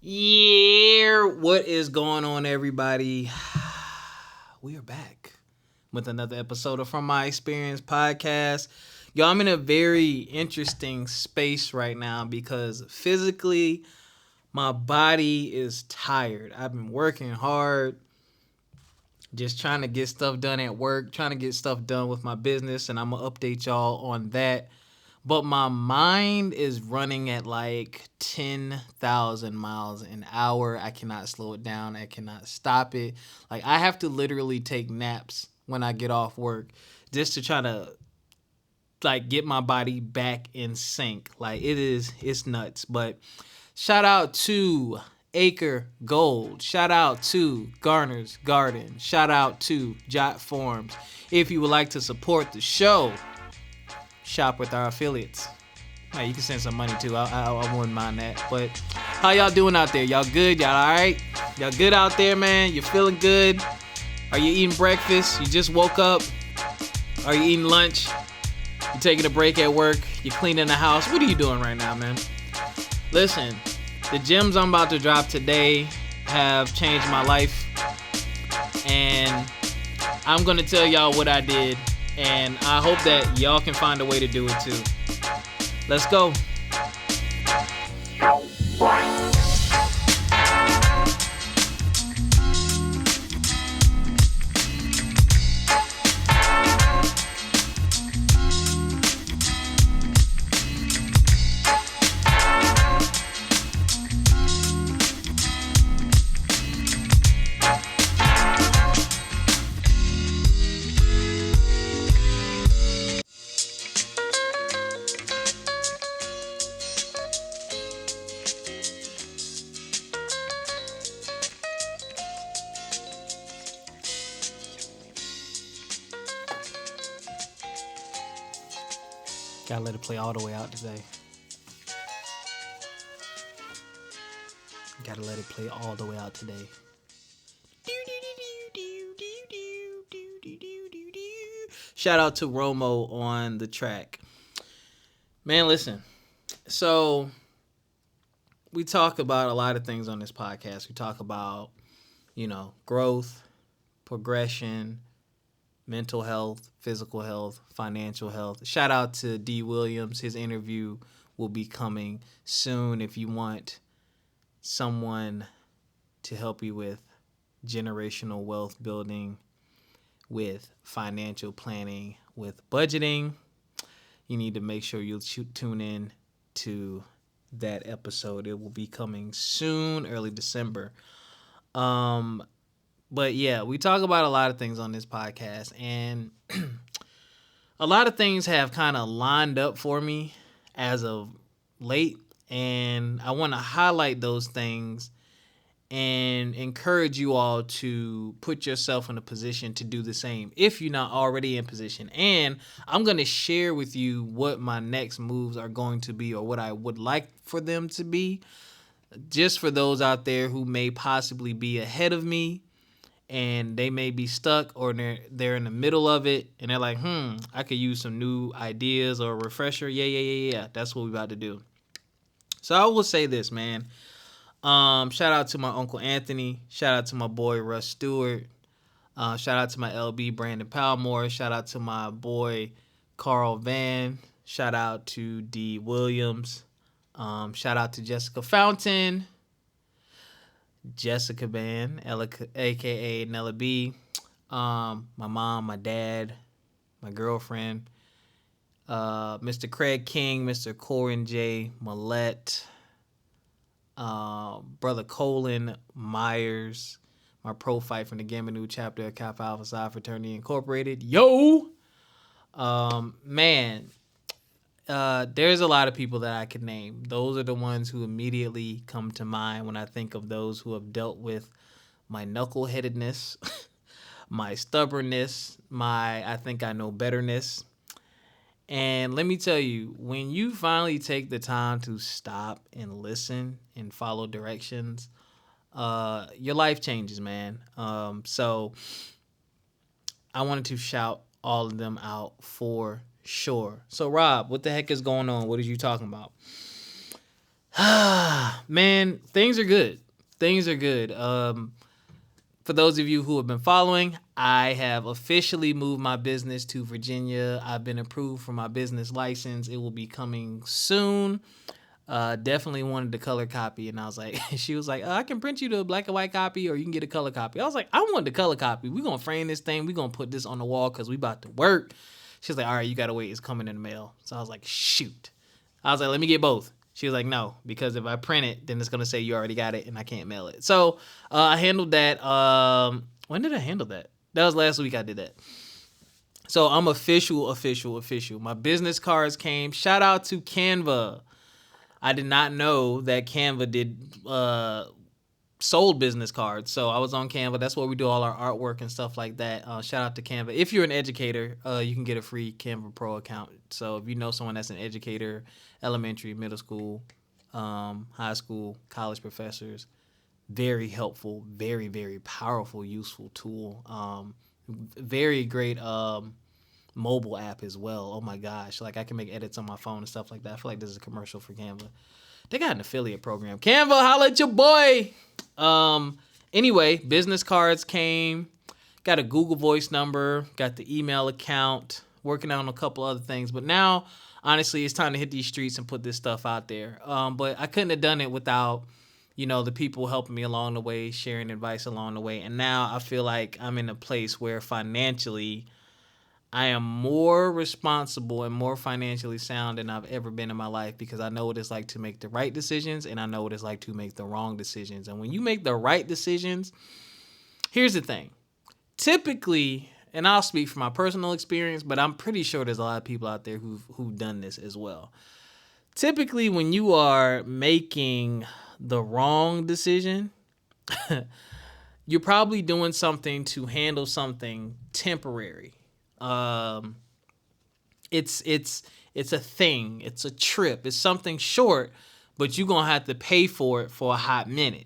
Yeah, what is going on, everybody? We are back with another episode of From My Experience podcast. Y'all, I'm in a very interesting space right now because physically, my body is tired. I've been working hard, just trying to get stuff done at work, trying to get stuff done with my business, and I'm going to update y'all on that. But my mind is running at like 10,000 miles an hour. I cannot slow it down. I cannot stop it. Like, I have to literally take naps when I get off work just to try to like get my body back in sync. Like, it's nuts. But shout out to Acre Gold. Shout out to Garner's Garden. Shout out to Jot Forms. If you would like to support the show, shop with our affiliates. Hey, you can send some money too. I wouldn't mind that. But how y'all doing out there? Y'all good? Y'all all right? Y'all good out there, man? You feeling good? Are you eating breakfast? You just woke up? Are you eating lunch? You taking a break at work? You cleaning the house? What are you doing right now, man? Listen, the gems I'm about to drop today have changed my life, and I'm gonna tell y'all what I did, and I hope that y'all can find a way to do it too. Let's go. Gotta let it play all the way out today. Gotta let it play all the way out today. Shout out to Romo on the track. Man, listen. So, we talk about a lot of things on this podcast. We talk about, growth, progression, mental health, physical health, financial health. Shout out to D. Williams. His interview will be coming soon if you want someone to help you with generational wealth building, with financial planning, with budgeting. You need to make sure you tune in to that episode. It will be coming soon, early December. But yeah, we talk about a lot of things on this podcast, and a lot of things have kind of lined up for me as of late, and I want to highlight those things and encourage you all to put yourself in a position to do the same if you're not already in position. And I'm going to share with you what my next moves are going to be, or what I would like for them to be, just for those out there who may possibly be ahead of me and they may be stuck, or they're in the middle of it and they're like, I could use some new ideas or a refresher. Yeah. That's what we're about to do. So I will say this, man. Shout out to my Uncle Anthony. Shout out to my boy Russ Stewart. Shout out to my LB Brandon Palmore. Shout out to my boy Carl Van. Shout out to D. Williams. Shout out to Jessica Fountain. Jessica Ban, a.k.a. Nella B. My mom, my dad, my girlfriend. Mr. Craig King, Mr. Corin J. Millette. Brother Colin Myers, my pro fight from the Gambanu chapter of Kappa Alpha Psi Fraternity Incorporated. Yo! Man, there's a lot of people that I could name. Those are the ones who immediately come to mind when I think of those who have dealt with my knuckleheadedness, my stubbornness, my I think I know betterness. And let me tell you, when you finally take the time to stop and listen and follow directions, your life changes, man. So I wanted to shout all of them out for sure. So Rob, what the heck is going on? What are you talking about? Man, things are good. Things are good. For those of you who have been following, I have officially moved my business to Virginia. I've been approved for my business license. It will be coming soon. Definitely wanted the color copy, and I was like, she was like, I can print you the black and white copy, or you can get a color copy. I was like, I want the color copy. We're gonna frame this thing. We're gonna put this on the wall because we about to work. She was like, all right, you gotta wait. It's coming in the mail. So I was like, shoot. I was like, let me get both. She was like, no, because if I print it, then it's gonna say you already got it, and I can't mail it. So I handled that. When did I handle that? That was last week. I did that. So I'm official. My business cards came. Shout out to Canva. I did not know that Canva did sold business cards. So I was on Canva. That's where we do all our artwork and stuff like that. Shout out to Canva. If you're an educator, you can get a free Canva Pro account. So if you know someone that's an educator, elementary, middle school, high school, college professors, very helpful, very, very powerful, useful tool. Very great mobile app as well. Oh my gosh. Like I can make edits on my phone and stuff like that. I feel like this is a commercial for Canva. They got an affiliate program. Canva, holla at your boy. Anyway, business cards came. Got a Google Voice number. Got the email account. Working on a couple other things. But now, honestly, it's time to hit these streets and put this stuff out there. But I couldn't have done it without, the people helping me along the way, sharing advice along the way. And now I feel like I'm in a place where financially I am more responsible and more financially sound than I've ever been in my life because I know what it's like to make the right decisions and I know what it's like to make the wrong decisions. And when you make the right decisions, here's the thing. Typically, and I'll speak from my personal experience, but I'm pretty sure there's a lot of people out there who've done this as well. Typically, when you are making the wrong decision, you're probably doing something to handle something temporary. It's a thing. It's a trip. It's something short, but you're going to have to pay for it for a hot minute.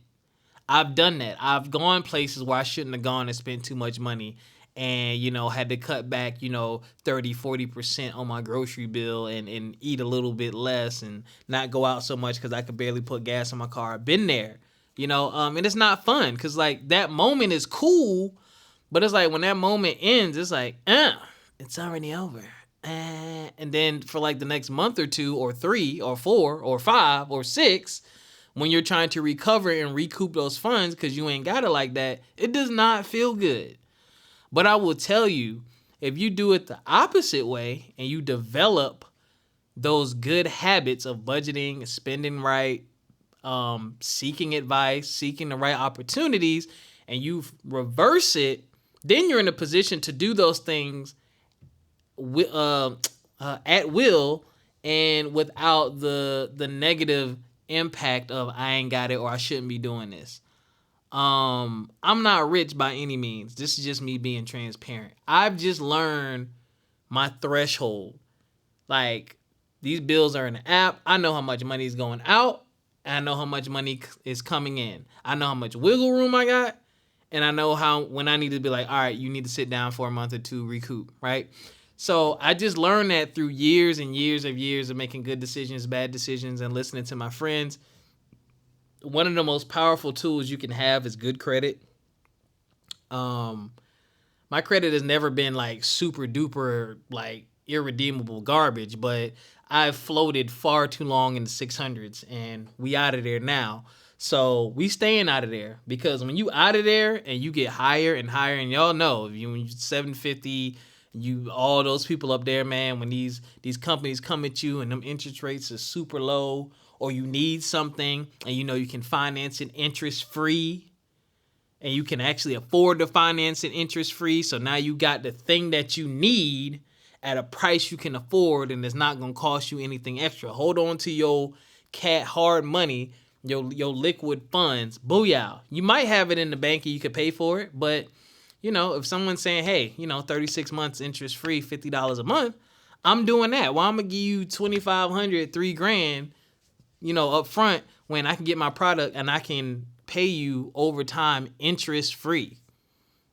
I've done that. I've gone places where I shouldn't have gone and spent too much money and, had to cut back, 30-40% on my grocery bill and eat a little bit less and not go out so much because I could barely put gas in my car. I've been there, and it's not fun because, like, that moment is cool, but it's like when that moment ends, it's like, it's already over. And then for like the next month or 2 or 3 or 4 or 5 or 6, when you're trying to recover and recoup those funds because you ain't got it like that, it does not feel good. But I will tell you, if you do it the opposite way and you develop those good habits of budgeting, spending right, seeking advice, seeking the right opportunities, and you reverse it, then you're in a position to do those things at will and without the negative impact of I ain't got it or I shouldn't be doing this. I'm not rich by any means. This is just me being transparent. I've just learned my threshold. Like, these bills are in the app. I know how much money is going out. And I know how much money is coming in. I know how much wiggle room I got. And I know how when I need to be like, all right, you need to sit down for a month or 2, recoup, right? So I just learned that through years and years of making good decisions, bad decisions, and listening to my friends. One of the most powerful tools you can have is good credit. My credit has never been like super duper, like irredeemable garbage, but I've floated far too long in the 600s and we out of there now. So we staying out of there because when you out of there and you get higher and higher, and y'all know when you 750, you all those people up there, man, when these companies come at you and them interest rates are super low, or you need something and you can finance it interest free and you can actually afford to finance it interest free. So now you got the thing that you need at a price you can afford and it's not going to cost you anything extra. Hold on to your cat hard money, your liquid funds. Booyah. You might have it in the bank and you could pay for it, but if someone's saying, hey, 36 months interest free, $50 a month, I'm doing that. Well, I'm going to give you $2,500, $3,000, up front when I can get my product and I can pay you over time interest free.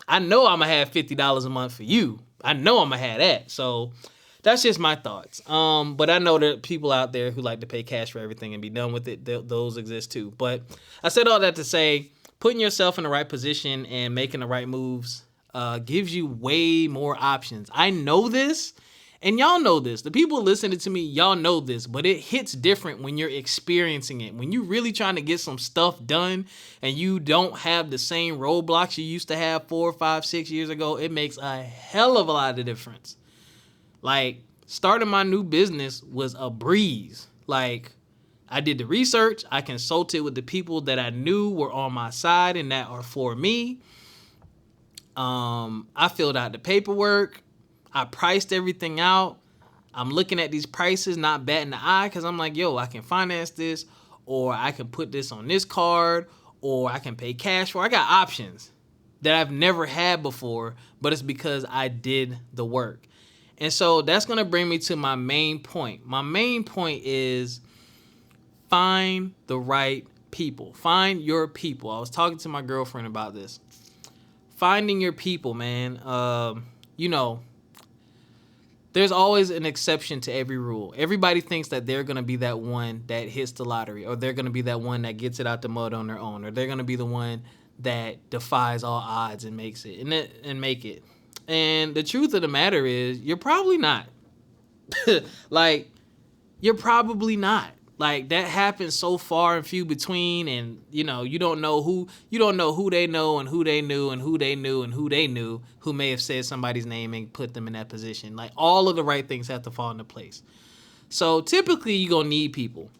I know I'm going to have $50 a month for you. I know I'm going to have that. So That's just my thoughts. But I know there are people out there who like to pay cash for everything and be done with it. Those exist too. But I said all that to say, putting yourself in the right position and making the right moves gives you way more options. I know this, and y'all know this. The people listening to me, y'all know this, but it hits different when you're experiencing it. When you're really trying to get some stuff done and you don't have the same roadblocks you used to have 4, 5, 6 years ago, it makes a hell of a lot of difference. Like, starting my new business was a breeze. Like, I did the research. I consulted with the people that I knew were on my side and that are for me. I filled out the paperwork. I priced everything out. I'm looking at these prices, not batting the eye, because I'm like, yo, I can finance this, or I can put this on this card, or I can pay cash for it. I got options that I've never had before, but it's because I did the work. And so that's going to bring me to my main point. My main point is find the right people. Find your people. I was talking to my girlfriend about this. Finding your people, man. There's always an exception to every rule. Everybody thinks that they're going to be that one that hits the lottery, or they're going to be that one that gets it out the mud on their own, or they're going to be the one that defies all odds and makes it and make it. And the truth of the matter is, you're probably not. Like, you're probably not. Like, that happens so far and few between, and you don't know who they know and who they knew and who they knew and who they knew who may have said somebody's name and put them in that position. Like, all of the right things have to fall into place. So typically you're gonna need people.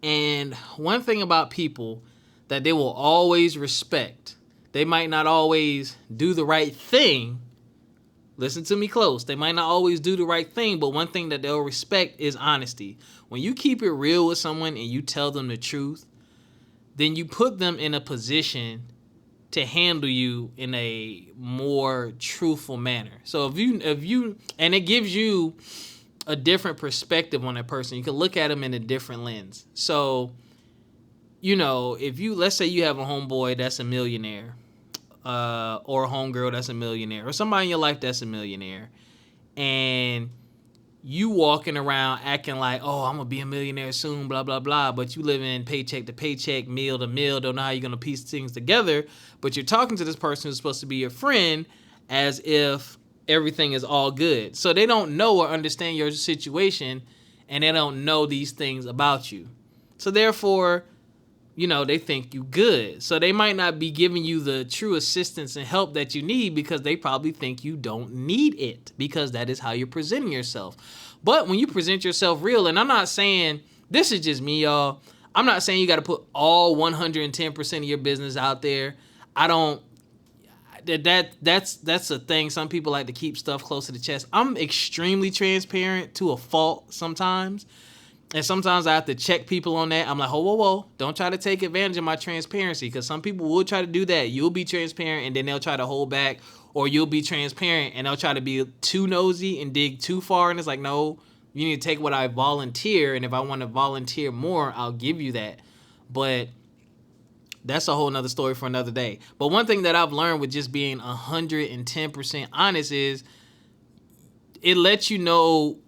And one thing about people that they will always respect, they might not always do the right thing. Listen to me close. They might not always do the right thing, but one thing that they'll respect is honesty. When you keep it real with someone and you tell them the truth, then you put them in a position to handle you in a more truthful manner. So if you, and it gives you a different perspective on that person. You can look at them in a different lens. So, let's say you have a homeboy that's a millionaire, or a homegirl that's a millionaire, or somebody in your life that's a millionaire, and you walking around acting like, oh, I'm gonna be a millionaire soon, blah blah blah, but you living paycheck to paycheck, meal to meal, don't know how you're gonna piece things together, but you're talking to this person who's supposed to be your friend as if everything is all good. So they don't know or understand your situation, and they don't know these things about you. So therefore, they think you good. So they might not be giving you the true assistance and help that you need because they probably think you don't need it, because that is how you're presenting yourself. But when you present yourself real, and I'm not saying, this is just me, y'all. I'm not saying you got to put all 110% of your business out there. That's a thing. Some people like to keep stuff close to the chest. I'm extremely transparent to a fault sometimes. And sometimes I have to check people on that. I'm like, whoa. Don't try to take advantage of my transparency, because some people will try to do that. You'll be transparent and then they'll try to hold back, or you'll be transparent and they'll try to be too nosy and dig too far. And it's like, no, you need to take what I volunteer. And if I want to volunteer more, I'll give you that. But that's a whole nother story for another day. But one thing that I've learned with just being 110% honest is it lets you know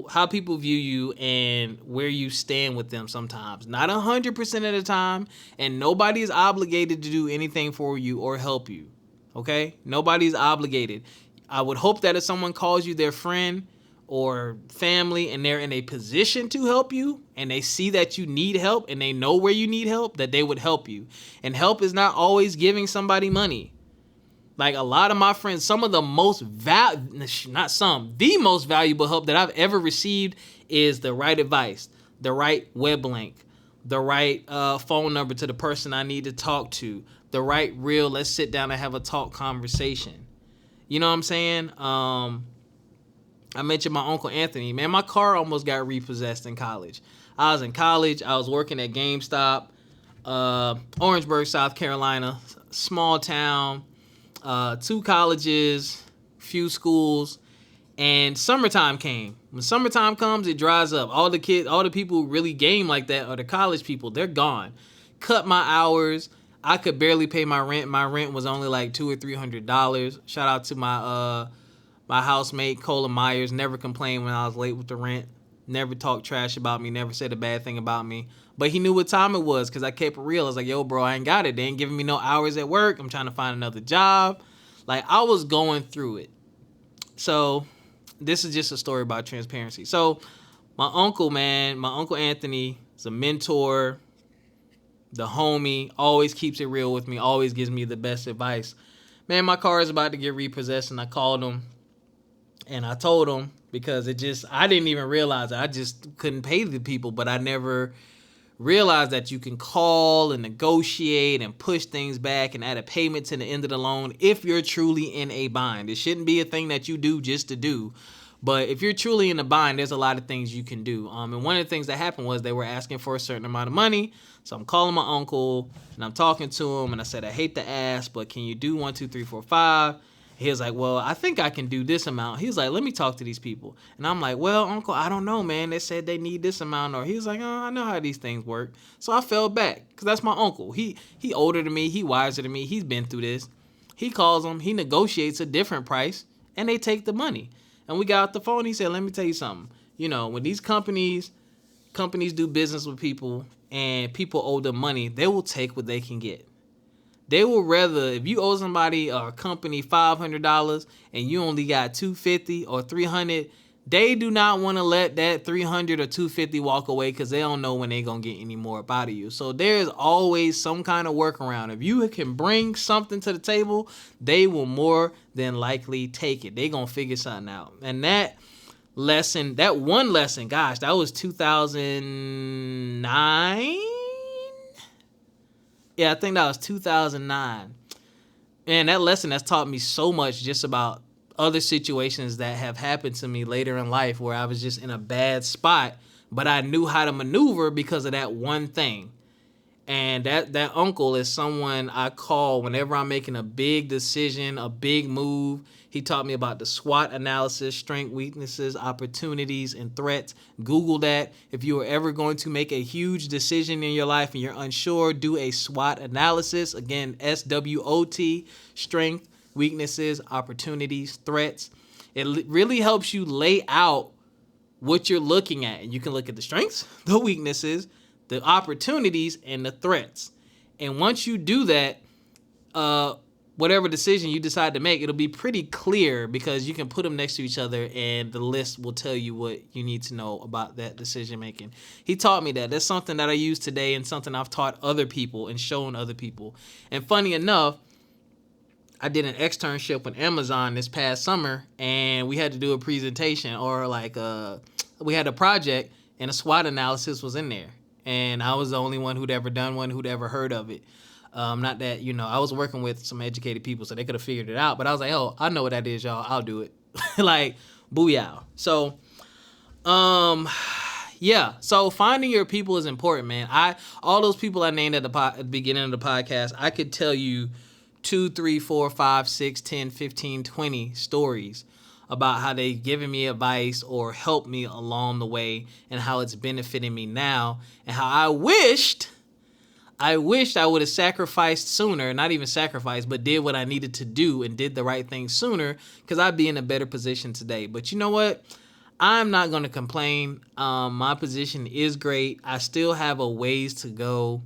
how people view you and where you stand with them sometimes. Not 100% of the time, and nobody is obligated to do anything for you or help you, okay? Nobody's obligated. I would hope that if someone calls you their friend or family and they're in a position to help you and they see that you need help and they know where you need help, that they would help you. And help is not always giving somebody money. Like, a lot of my friends, the most valuable help that I've ever received is the right advice, the right web link, the right phone number to the person I need to talk to, the right real, let's sit down and have a talk conversation. You know what I'm saying? I mentioned my Uncle Anthony. Man, my car almost got repossessed in college. I was in college. I was working at GameStop, Orangeburg, South Carolina, small town. 2 colleges, few schools, and summertime came. When summertime comes, it dries up. All the people who really game like that are the college people. They're gone. Cut my hours. I could barely pay my rent. My rent was only like $200 or $300. Shout out to My housemate, Cola Myers, never complained when I was late with the rent. Never talked trash about me. Never said a bad thing about me. But he knew what time it was because I kept it real. I was like, yo, bro, I ain't got it. They ain't giving me no hours at work. I'm trying to find another job. Like, I was going through it. So this is just a story about transparency. So my uncle, man, my Uncle Anthony is a mentor, the homie, always keeps it real with me, always gives me the best advice. Man, my car is about to get repossessed, and I called him, and I told him because I didn't even realize it. I just couldn't pay the people, but I never realized that you can call and negotiate and push things back and add a payment to the end of the loan if you're truly in a bind. It shouldn't be a thing that you do just to do. But if you're truly in a bind, there's a lot of things you can do. And one of the things that happened was they were asking for a certain amount of money. So I'm calling my uncle and I'm talking to him and I said, I hate to ask, but can you do 1, 2, 3, 4, 5? He was like, well, I think I can do this amount. He was like, let me talk to these people. And I'm like, well, uncle, I don't know, man. They said they need this amount. Or he was like, oh, I know how these things work. So I fell back because that's my uncle. He older than me. He wiser than me. He's been through this. He calls them. He negotiates a different price and they take the money. And we got off the phone. He said, let me tell you something. You know, when these companies do business with people and people owe them money, they will take what they can get. They will rather, if you owe somebody or a company $500 and you only got $250 or $300, they do not want to let that $300 or $250 walk away because they don't know when they're going to get any more up out of you. So there's always some kind of workaround. If you can bring something to the table, they will more than likely take it. They're going to figure something out. And that one lesson, gosh, that was 2009. Yeah, I think that was 2009. And that lesson has taught me so much just about other situations that have happened to me later in life where I was just in a bad spot, but I knew how to maneuver because of that one thing. And that uncle is someone I call whenever I'm making a big decision, a big move. He taught me about the SWOT analysis, strengths, weaknesses, opportunities, and threats. Google that. If you are ever going to make a huge decision in your life and you're unsure, do a SWOT analysis. Again, SWOT, strengths, weaknesses, opportunities, threats. It really helps you lay out what you're looking at. And you can look at the strengths, the weaknesses, the opportunities, and the threats. And once you do that, whatever decision you decide to make, it'll be pretty clear because you can put them next to each other and the list will tell you what you need to know about that decision making. He taught me that. That's something that I use today and something I've taught other people and shown other people. And funny enough, I did an externship with Amazon this past summer and we had to do a presentation or we had a project and a SWOT analysis was in there. And I was the only one who'd ever done one, who'd ever heard of it. Not that, I was working with some educated people, so they could have figured it out. But I was like, oh, I know what that is, y'all. I'll do it. Like, booyah. So, yeah. So finding your people is important, man. All those people I named at the beginning of the podcast, I could tell you 2, 3, 4, 5, 6, 10, 15, 20 stories about how they've given me advice or helped me along the way and how it's benefiting me now and how I wished I would have sacrificed sooner, not even sacrificed, but did what I needed to do and did the right thing sooner because I'd be in a better position today. But you know what? I'm not going to complain. My position is great. I still have a ways to go,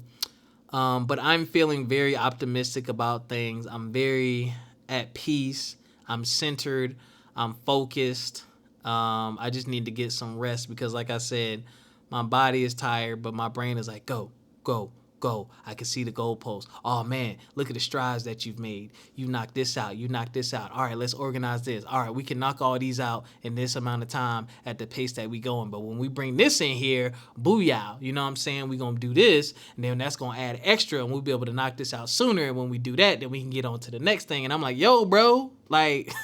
but I'm feeling very optimistic about things. I'm very at peace. I'm centered. I'm focused. I just need to get some rest because, like I said, my body is tired, but my brain is like, go, go, go. I can see the goalpost. Oh, man, look at the strides that you've made. You knocked this out. You knocked this out. All right, let's organize this. All right, we can knock all these out in this amount of time at the pace that we going. But when we bring this in here, booyah, you know what I'm saying? We're going to do this, and then that's going to add extra, and we'll be able to knock this out sooner. And when we do that, then we can get on to the next thing. And I'm like, yo, bro, like,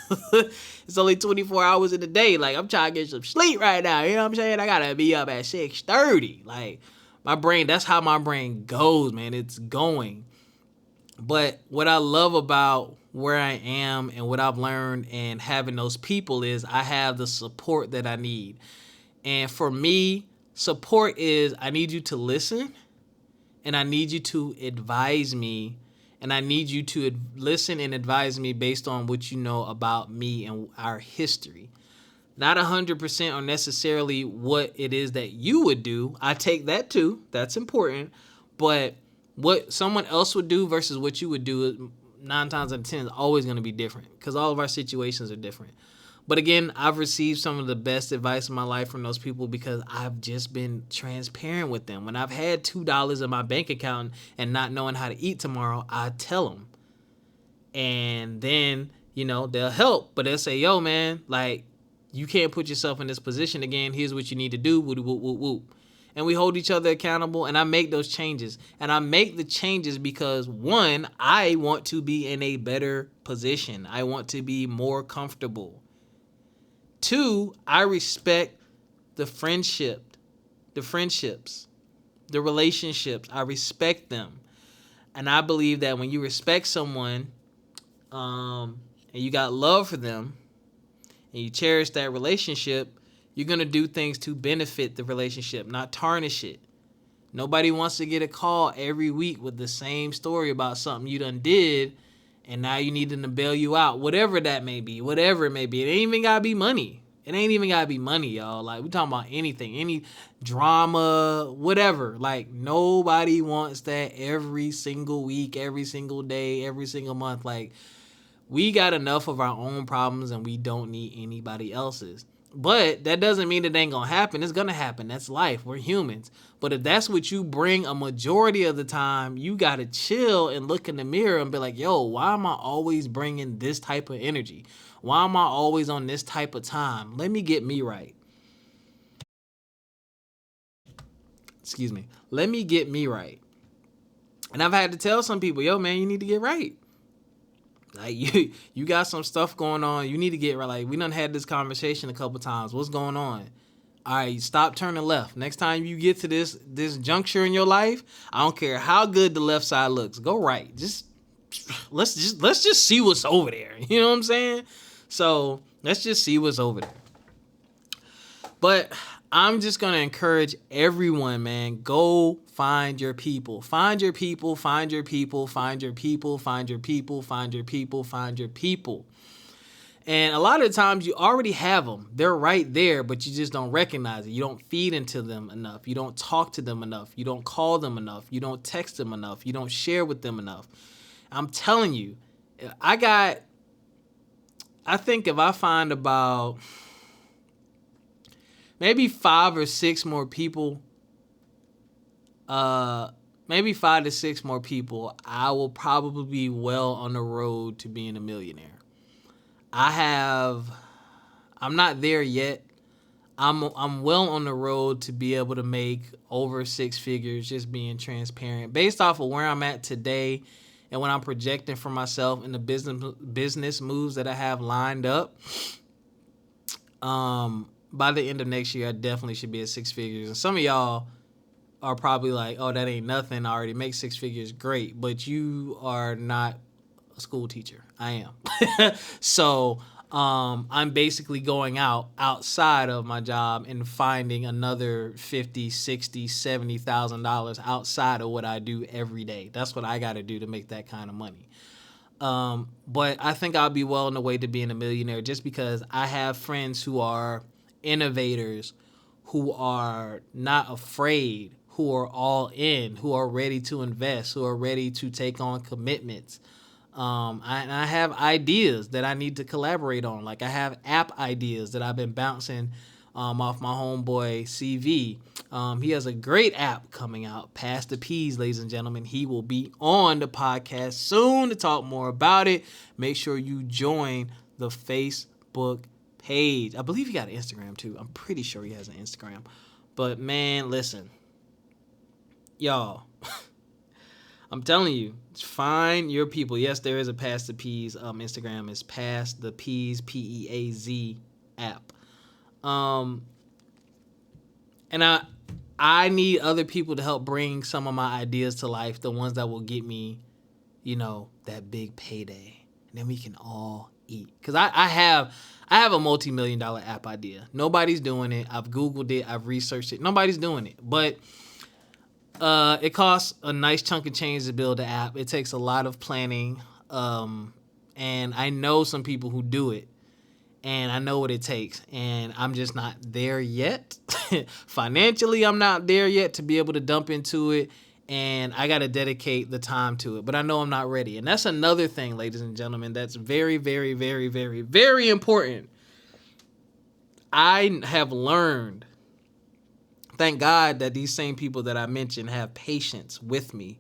it's only 24 hours in the day. Like, I'm trying to get some sleep right now. You know what I'm saying? I got to be up at 6:30. Like, my brain, that's how my brain goes, man. It's going. But what I love about where I am and what I've learned and having those people is I have the support that I need. And for me, support is I need you to listen and I need you to advise me And I need you to listen and advise me based on what you know about me and our history. Not 100% on necessarily what it is that you would do. I take that too. That's important. But what someone else would do versus what you would do, 9 times out of 10 is always going to be different because all of our situations are different. But again, I've received some of the best advice in my life from those people because I've just been transparent with them. When I've had $2 in my bank account and not knowing how to eat tomorrow, I tell them. And then, they'll help, but they'll say, yo, man, like, you can't put yourself in this position again. Here's what you need to do. Whoop, whoop, whoop, whoop. And we hold each other accountable, and I make those changes. And I make the changes because, one, I want to be in a better position. I want to be more comfortable. 2, I respect the friendships, the relationships. I respect them. And I believe that when you respect someone and you got love for them and you cherish that relationship, you're going to do things to benefit the relationship, not tarnish it. Nobody wants to get a call every week with the same story about something you done did, and now you need them to bail you out. Whatever that may be, whatever it may be. It ain't even got to be money. It ain't even got to be money, y'all. Like, we talking about anything, any drama, whatever. Like, nobody wants that every single week, every single day, every single month. Like, we got enough of our own problems and we don't need anybody else's. But that doesn't mean it ain't going to happen. It's going to happen. That's life. We're humans. But if that's what you bring a majority of the time, you got to chill and look in the mirror and be like, yo, why am I always bringing this type of energy? Why am I always on this type of time? Let me get me right. Excuse me. Let me get me right. And I've had to tell some people, yo, man, you need to get right. Like, you got some stuff going on. You need to get right. Like, we done had this conversation a couple times. What's going on? All right, stop turning left. Next time you get to this juncture in your life, I don't care how good the left side looks. Go right. Let's just see what's over there. You know what I'm saying? So let's just see what's over there. But I'm just going to encourage everyone, man, go find your people. Find your people, find your people, find your people, find your people, find your people, find your people. And a lot of the times you already have them. They're right there, but you just don't recognize it. You don't feed into them enough. You don't talk to them enough. You don't call them enough. You don't text them enough. You don't share with them enough. I'm telling you, I think if I find about maybe 5 or 6 more people, maybe 5 to 6 more people, I will probably be well on the road to being a millionaire. I'm not there yet. I'm well on the road to be able to make over 6 figures, just being transparent. Based off of where I'm at today and what I'm projecting for myself and the business moves that I have lined up, by the end of next year, I definitely should be at 6 figures. And some of y'all are probably like, oh, that ain't nothing. I already make 6 figures. Great. But you are not a school teacher. I am. So I'm basically going outside of my job and finding another $50,000, $60,000, $70,000 outside of what I do every day. That's what I got to do to make that kind of money. But I think I'll be well on the way to being a millionaire just because I have friends who are innovators, who are not afraid, who are all in, who are ready to invest, who are ready to take on commitments. I have ideas that I need to collaborate on. Like I have app ideas that I've been bouncing off my homeboy CV. He has a great app coming out, Pass the Peas, ladies and gentlemen. He will be on the podcast soon to talk more about it. Make sure you join the Facebook page. I believe he got an Instagram too. I'm pretty sure he has an Instagram. But man, listen, y'all. I'm telling you, find your people. Yes, there is a Pass the Peas. Instagram is Pass the Peas, Peaz app. And I need other people to help bring some of my ideas to life, the ones that will get me, that big payday. And then we can all eat. Because I have a multi-million-dollar app idea. Nobody's doing it. I've Googled it. I've researched it. Nobody's doing it. But It costs a nice chunk of change to build the app. It takes a lot of planning. And I know some people who do it, and I know what it takes, and I'm just not there yet. Financially, I'm not there yet to be able to dump into it, and I got to dedicate the time to it. But I know I'm not ready. And that's another thing, ladies and gentlemen, that's very, very, very, very, very important. I have learned, thank God that these same people that I mentioned have patience with me.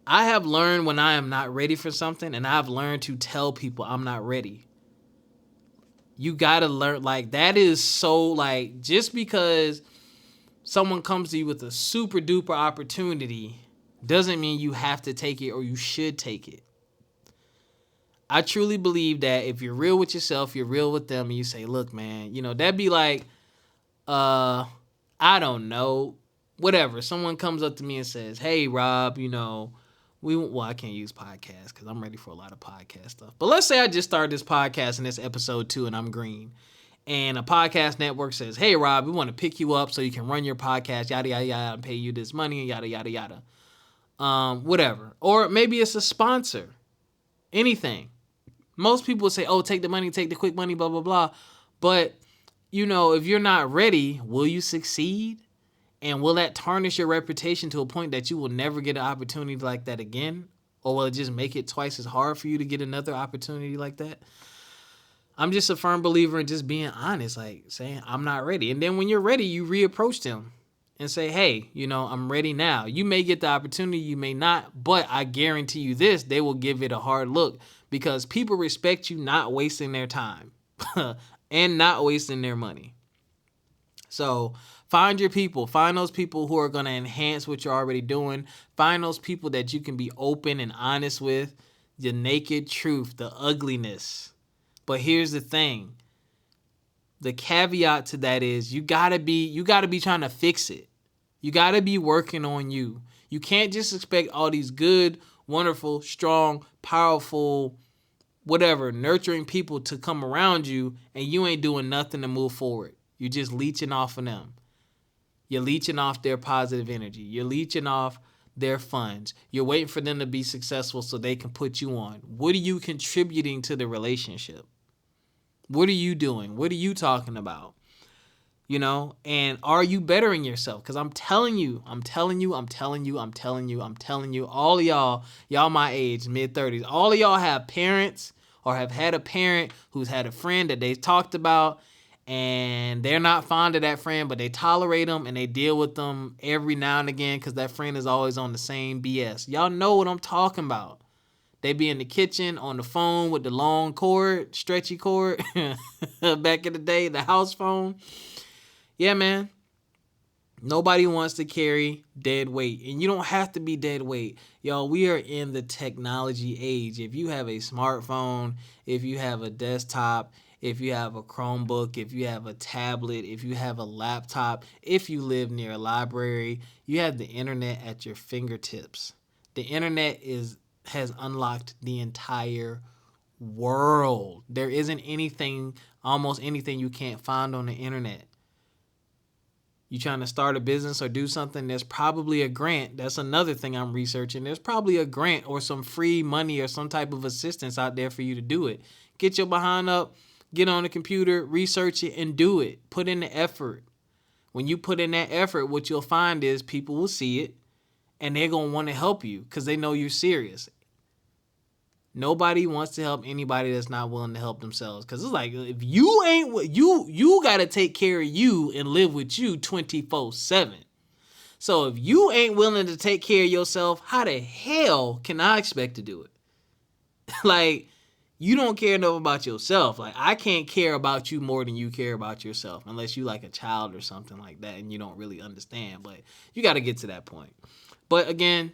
I have learned when I am not ready for something, and I've learned to tell people I'm not ready. You gotta learn, like, that is so, like, just because someone comes to you with a super duper opportunity doesn't mean you have to take it or you should take it. I truly believe that if you're real with yourself, you're real with them, and you say, look, man, that'd be like, I don't know, whatever. Someone comes up to me and says, hey, Rob, I can't use podcasts because I'm ready for a lot of podcast stuff. But let's say I just started this podcast and it's episode 2 and I'm green. And a podcast network says, hey, Rob, we want to pick you up so you can run your podcast, yada, yada, yada, and pay you this money, yada, yada, yada. Whatever. Or maybe it's a sponsor. Anything. Most people say, oh, take the money, take the quick money, blah, blah, blah. But, if you're not ready, will you succeed? And will that tarnish your reputation to a point that you will never get an opportunity like that again? Or will it just make it twice as hard for you to get another opportunity like that? I'm just a firm believer in just being honest, like saying, I'm not ready. And then when you're ready, you reapproach them and say, hey, I'm ready now. You may get the opportunity, you may not, but I guarantee you this, they will give it a hard look because people respect you not wasting their time and not wasting their money. So find your people. Find those people who are going to enhance what you're already doing. Find those people that you can be open and honest with. The naked truth, the ugliness. But here's the thing. The caveat to that is you gotta be trying to fix it. You gotta be working on you. You can't just expect all these good, wonderful, strong, powerful, whatever, nurturing people to come around you and you ain't doing nothing to move forward. You're just leeching off of them. You're leeching off their positive energy. You're leeching off their funds. You're waiting for them to be successful so they can put you on. What are you contributing to the relationship? What are you doing? What are you talking about? And are you bettering yourself? Because I'm telling you, all of y'all my age, mid-30s, all of y'all have parents or have had a parent who's had a friend that they talked about and they're not fond of that friend, but they tolerate them and they deal with them every now and again because that friend is always on the same BS. Y'all know what I'm talking about. They be in the kitchen on the phone with the long cord, stretchy cord, back in the day, the house phone. Yeah, man. Nobody wants to carry dead weight. And you don't have to be dead weight. Y'all, we are in the technology age. If you have a smartphone, if you have a desktop, if you have a Chromebook, if you have a tablet, if you have a laptop, if you live near a library, you have the internet at your fingertips. The internet has unlocked the entire world. There isn't almost anything you can't find on the internet. You trying to start a business or do something, there's probably a grant. That's another thing I'm researching. There's probably a grant or some free money or some type of assistance out there for you to do it. Get your behind up, get on the computer, research it, and do it. Put in the effort. When you put in that effort, what you'll find is people will see it and they're going to want to help you because they know you're serious. Nobody wants to help anybody that's not willing to help themselves. Because it's like, if you ain't, you got to take care of you and live with you 24/7. So if you ain't willing to take care of yourself, how the hell can I expect to do it? Like, you don't care enough about yourself. Like, I can't care about you more than you care about yourself. Unless you like a child or something like that and you don't really understand. But you got to get to that point. But again,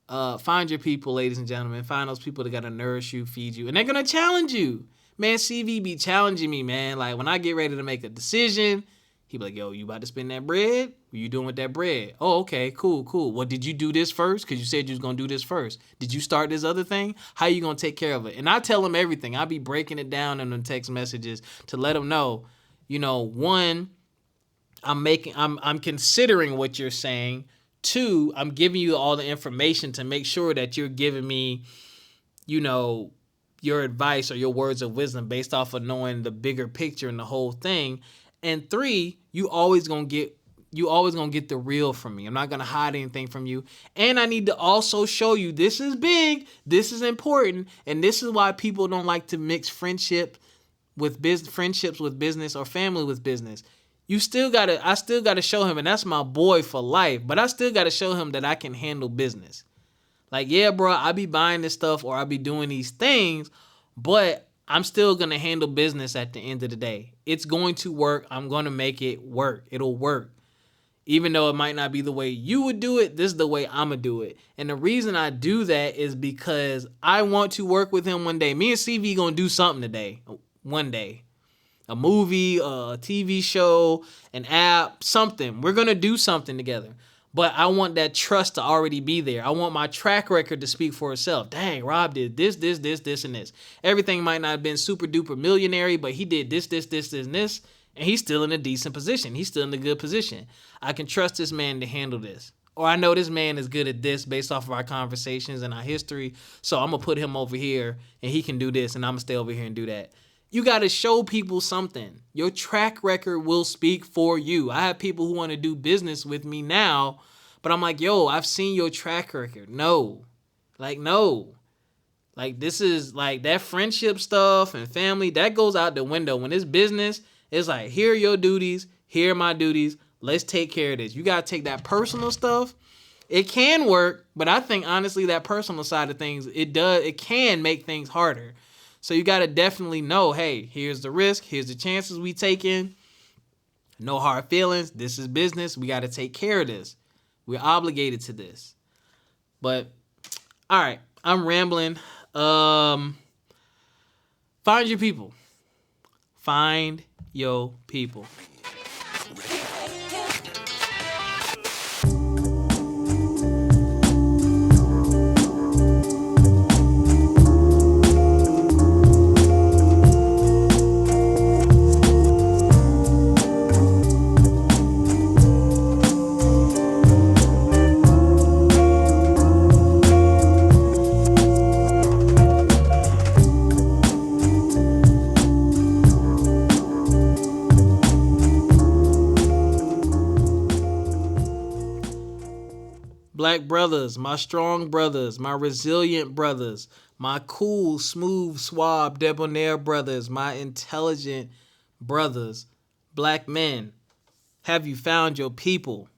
find your people, ladies and gentlemen. Find those people that got to nourish you, feed you, and they're going to challenge you. Man, CV be challenging me, man. Like, when I get ready to make a decision, he be like, yo, you about to spend that bread? What you doing with that bread? Oh, okay, cool. Well, did you do this first? Because you said you was going to do this first. Did you start this other thing? How you going to take care of it? And I tell them everything. I be breaking it down in the text messages to let them know, one, I'm considering what you're saying. Two, I'm giving you all the information to make sure that you're giving me, you know, your advice or your words of wisdom based off of knowing the bigger picture and the whole thing. And three, you always gonna get the real from me. I'm not gonna hide anything from you. And I need to also show you this is big, this is important, and this is why people don't like to mix friendships with business or family with business. I still gotta show him, and that's my boy for life, but I still gotta show him that I can handle business. Like, yeah, bro, I be buying this stuff or I be doing these things, but I'm still going to handle business at the end of the day. It's going to work. I'm going to make it work. It'll work. Even though it might not be the way you would do it, this is the way I'm going to do it. And the reason I do that is because I want to work with him one day. Me and CV going to do something today, one day. A movie, a TV show, an app, something. We're going to do something together. But I want that trust to already be there. I want my track record to speak for itself. Dang, Rob did this, and this. Everything might not have been super duper millionary, but he did this, and this. And he's still in a decent position. He's still in a good position. I can trust this man to handle this. Or I know this man is good at this based off of our conversations and our history. So I'm going to put him over here and he can do this and I'm going to stay over here and do that. You got to show people something. Your track record will speak for you. I have people who want to do business with me now, but I'm like, yo, I've seen your track record. No. Like, this is like that friendship stuff and family, that goes out the window. When it's business, it's like, here are your duties. Here are my duties. Let's take care of this. You got to take that personal stuff. It can work, but I think, honestly, that personal side of things, it can make things harder. So you got to definitely know, hey, here's the risk. Here's the chances we taking. No hard feelings. This is business. We got to take care of this. We're obligated to this. But, all right, I'm rambling. Find your people. Find your people. Black brothers, my strong brothers, my resilient brothers, my cool, smooth, suave, debonair brothers, my intelligent brothers, black men, have you found your people?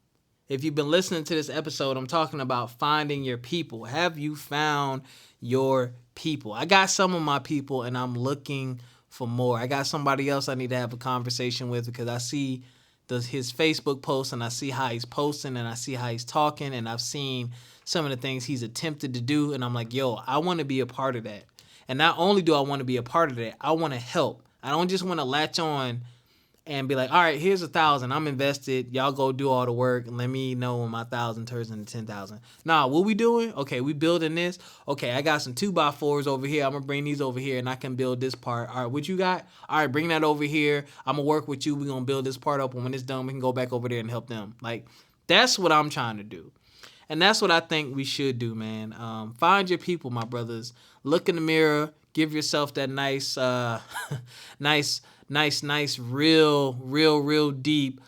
If you've been listening to this episode, I'm talking about finding your people. Have you found your people? I got some of my people and I'm looking for more. I got somebody else I need to have a conversation with because I see his Facebook posts and I see how he's posting and I see how he's talking and I've seen some of the things he's attempted to do and I'm like, yo, I want to be a part of that. And not only do I want to be a part of that, I want to help. I don't just want to latch on and be like, all right, here's 1,000. I'm invested. Y'all go do all the work and let me know when my 1,000 turns into 10,000. Nah, what we doing? Okay, we building this. Okay, I got some 2x4s over here. I'm going to bring these over here and I can build this part. All right, what you got? All right, bring that over here. I'm going to work with you. We're going to build this part up. And when it's done, we can go back over there and help them. Like, that's what I'm trying to do. And that's what I think we should do, man. Find your people, my brothers. Look in the mirror. Give yourself that nice, real deep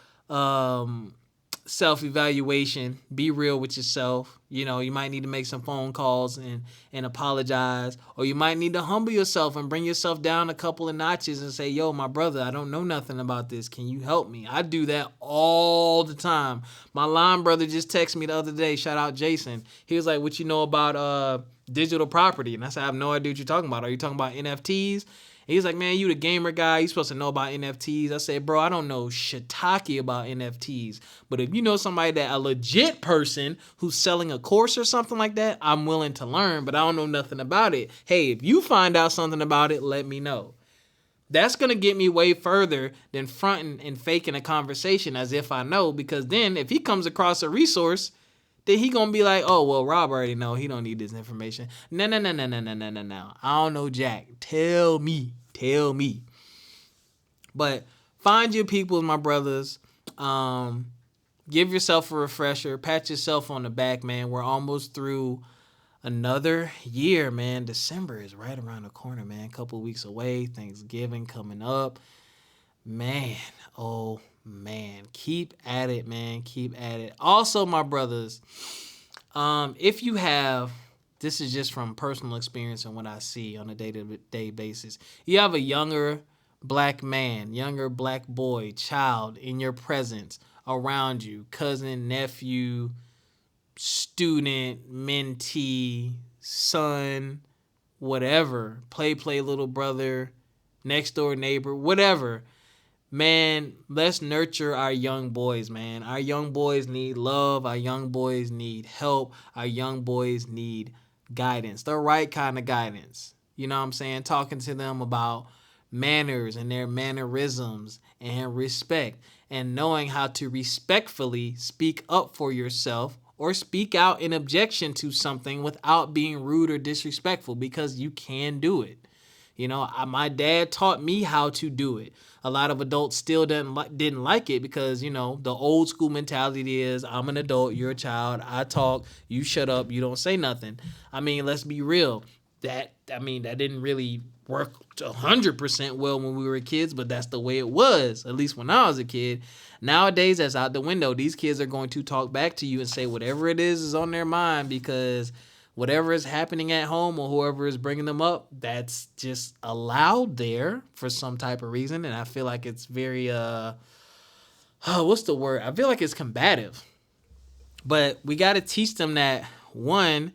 self-evaluation. Be real with yourself. You know, you might need to make some phone calls and apologize. Or you might need to humble yourself and bring yourself down a couple of notches and say, yo, my brother, I don't know nothing about this. Can you help me? I do that all the time. My line brother just texted me the other day. Shout out Jason. He was like, what you know about digital property? And I said, I have no idea what you're talking about. Are you talking about NFTs? He's like, man, you the gamer guy. You supposed to know about NFTs. I said, bro, I don't know shiitake about NFTs. But if you know somebody that a legit person who's selling a course or something like that, I'm willing to learn, but I don't know nothing about it. Hey, if you find out something about it, let me know. That's going to get me way further than fronting and faking a conversation as if I know, because then if he comes across a resource, then he going to be like, oh, well, Rob already know. He don't need this information. No. I don't know Jack. Tell me. But find your people, my brothers. give yourself a refresher. Pat yourself on the back, man. We're almost through another year, man. December is right around the corner, man. A couple weeks away. Thanksgiving coming up. Man, oh man. Keep at it, man. Keep at it. Also, my brothers, if you have, this is just from personal experience and what I see on a day-to-day basis. You have a younger black man, younger black boy, child in your presence, around you, cousin, nephew, student, mentee, son, whatever, play little brother, next door neighbor, whatever. Man, let's nurture our young boys, man. Our young boys need love. Our young boys need help. Our young boys need guidance, the right kind of guidance. You know what I'm saying? Talking to them about manners and their mannerisms and respect, and knowing how to respectfully speak up for yourself or speak out in objection to something without being rude or disrespectful, because you can do it. You know, my dad taught me how to do it. A lot of adults still didn't like it because, you know, the old school mentality is, I'm an adult, you're a child, I talk, you shut up, you don't say nothing. I mean, let's be real. That didn't really work 100% well when we were kids, but that's the way it was, at least when I was a kid. Nowadays, that's out the window. These kids are going to talk back to you and say whatever it is on their mind, because whatever is happening at home or whoever is bringing them up, that's just allowed there for some type of reason. And I feel like it's very, what's the word? I feel like it's combative. But we got to teach them that, one,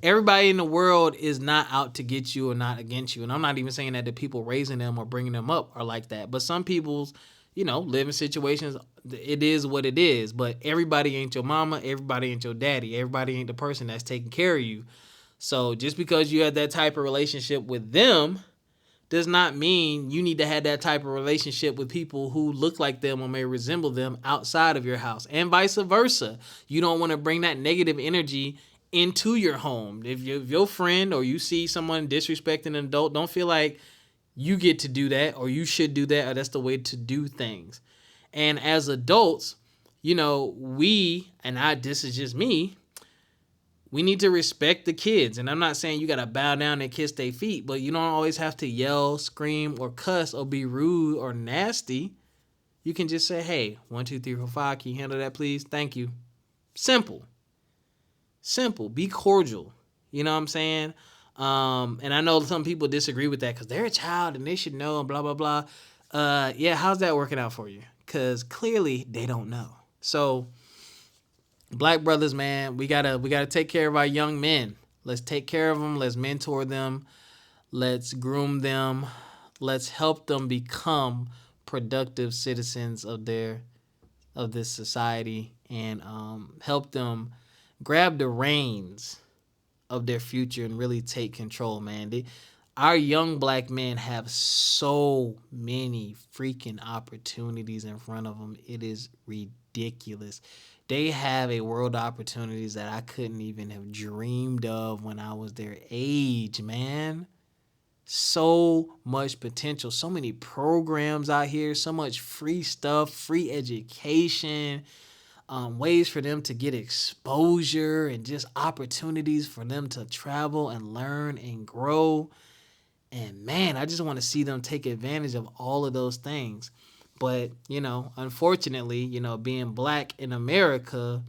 everybody in the world is not out to get you or not against you. And I'm not even saying that the people raising them or bringing them up are like that. But some people's, you know, live in situations, it is what it is. But everybody ain't your mama. Everybody ain't your daddy. Everybody ain't the person that's taking care of you. So just because you have that type of relationship with them does not mean you need to have that type of relationship with people who look like them or may resemble them outside of your house, and vice versa. You don't want to bring that negative energy into your home. If your friend or you see someone disrespecting an adult, don't feel like you get to do that or you should do that or that's the way to do things. And as adults, you know, this is just me, we need to respect the kids. And I'm not saying you got to bow down and kiss their feet, but you don't always have to yell, scream, or cuss or be rude or nasty. You can just say, hey, 1, 2, 3, 4, 5, can you handle that, please? Thank you. Simple. Be cordial. You know what I'm saying? And I know some people disagree with that because they're a child and they should know and blah, blah, blah. Yeah, how's that working out for you? Because clearly they don't know. So, black brothers, man, we gotta take care of our young men. Let's take care of them. Let's mentor them. Let's groom them. Let's help them become productive citizens of this society, and help them grab the reins of their future and really take control, man. Our young black men have so many freaking opportunities in front of them. It is ridiculous. They have a world of opportunities that I couldn't even have dreamed of when I was their age, man. So much potential, so many programs out here, so much free stuff, free education, ways for them to get exposure and just opportunities for them to travel and learn and grow. And man, I just want to see them take advantage of all of those things. But, you know, unfortunately, you know, being black in America,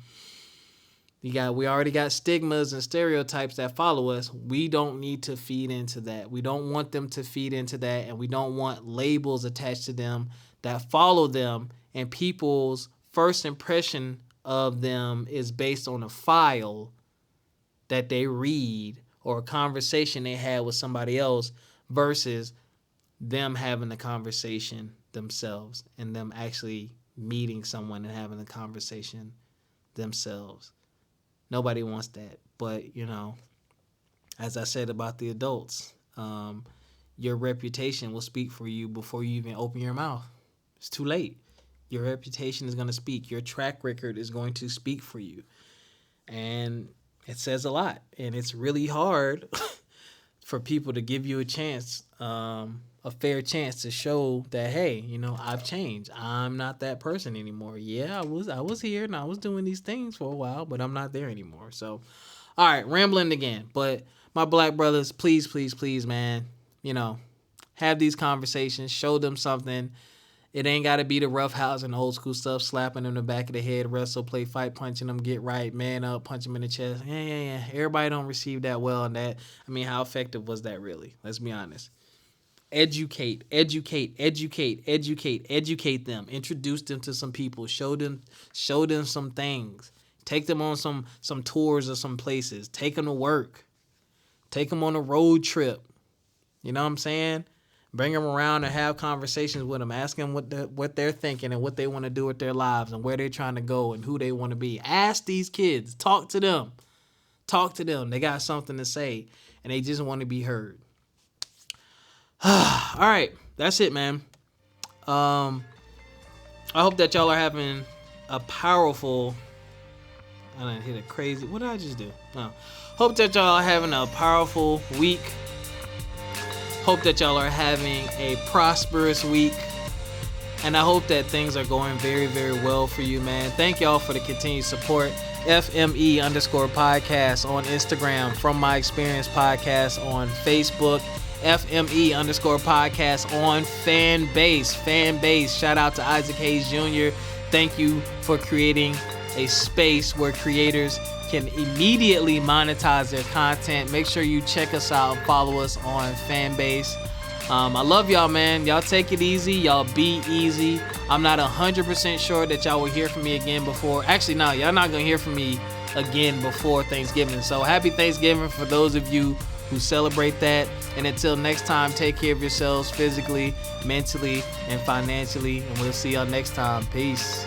we already got stigmas and stereotypes that follow us. We don't need to feed into that. We don't want them to feed into that. And we don't want labels attached to them that follow them, and people's first impression of them is based on a file that they read or a conversation they had with somebody else versus them having the conversation themselves and them actually meeting someone and having a conversation themselves. Nobody wants that. But, you know, as I said about the adults, your reputation will speak for you before you even open your mouth. It's too late. Your reputation is going to speak. Your track record is going to speak for you. And it says a lot. And it's really hard for people to give you a chance a fair chance to show that, hey, you know, I've changed. I'm not that person anymore. Yeah, I was here and I was doing these things for a while, but I'm not there anymore. So, all right, rambling again. But my black brothers, please, please, please, man, you know, have these conversations, show them something. It ain't got to be the rough house and old school stuff, slapping them in the back of the head, wrestle, play, fight, punching them, get right, man up, punch them in the chest. Yeah. Everybody don't receive that well, and that, I mean, how effective was that really? Let's be honest. Educate them. Introduce them to some people. Show them some things. Take them on some tours of some places. Take them to work. Take them on a road trip. You know what I'm saying? Bring them around and have conversations with them. Ask them what they're thinking and what they want to do with their lives and where they're trying to go and who they want to be. Ask these kids. Talk to them. They got something to say and they just want to be heard. All right, that's it, man. I hope that y'all are having a powerful. I didn't hit a crazy. What did I just do? No. Hope that y'all are having a powerful week. Hope that y'all are having a prosperous week. And I hope that things are going very, very well for you, man. Thank y'all for the continued support. FME_podcast on Instagram, From My Experience Podcast on Facebook. FME_podcast on Fanbase. Shout out to Isaac Hayes Jr. Thank you for creating a space where creators can immediately monetize their content. Make sure you check us out and follow us on Fanbase. I love y'all, man. Y'all take it easy. Y'all be easy. I'm not 100% sure that y'all will hear from me again before. Actually, no, y'all not going to hear from me again before Thanksgiving. So happy Thanksgiving for those of you who celebrate that. And until next time, take care of yourselves physically, mentally, and financially. And we'll see y'all next time. Peace.